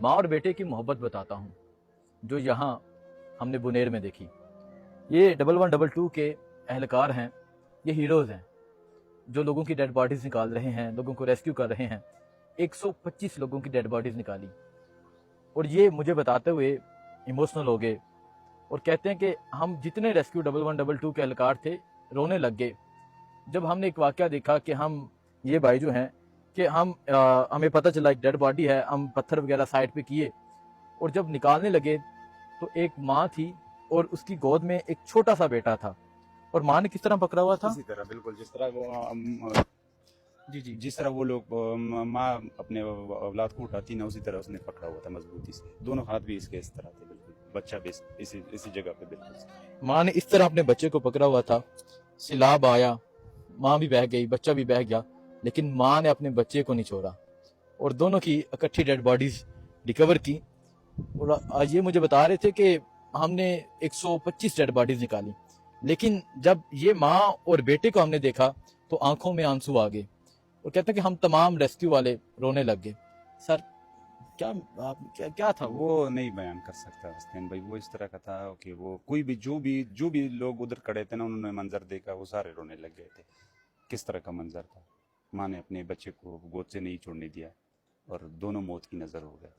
माँ और बेटे की मोहब्बत बताता हूँ जो यहाँ हमने बुनेर में देखी। ये 1122 के एहलकार हैं, ये हीरोज़ हैं जो लोगों की डेड बॉडीज़ निकाल रहे हैं, लोगों को रेस्क्यू कर रहे हैं। 125 लोगों की डेड बॉडीज़ निकाली और ये मुझे बताते हुए इमोशनल हो गए और कहते हैं कि हम जितने रेस्क्यू 1122 के एहलकार थे रोने लग गए जब हमने एक वाक़या देखा कि हम ये भाई जो हैं कि हमें पता चला एक डेड बॉडी है, हम पत्थर वगैरह साइड पे किए और जब निकालने लगे तो एक माँ थी और उसकी गोद में एक छोटा सा बेटा था और माँ ने किस तरह पकड़ा हुआ था? इसी तरह बिल्कुल जिस तरह जी। जिस तरह वो लोग माँ अपने औलाद को उठाती ना, उसी तरह उसने पकड़ा हुआ था मजबूती से। दोनों हाथ भी इसके इस तरह थे, बिल्कुल बच्चा भी इसी जगह पे बिल्कुल। माँ ने इस तरह अपने बच्चे को पकड़ा हुआ था। सैलाब आया, माँ भी बह गई, बच्चा भी बह गया, लेकिन माँ ने अपने बच्चे को नहीं छोड़ा और दोनों की इकट्ठी डेड बॉडीज रिकवर की। और आज ये मुझे बता रहे थे कि हमने 125 डेड बॉडीज निकाली, लेकिन जब ये माँ और बेटे को हमने देखा तो आंखों में आंसू आ गए और कहते हैं कि हम तमाम रेस्क्यू वाले रोने लग गए। सर क्या था वो नहीं बयान कर सकता हसनैन भाई, वो इस तरह का था कि वो कोई भी जो भी लोग उधर खड़े थे ना, उन्होंने मंजर देखा, वो सारे रोने लग गए थे। किस तरह का मंजर था, माँ ने अपने बच्चे को गोद से नहीं छोड़ने दिया और दोनों मौत की नजर हो गए।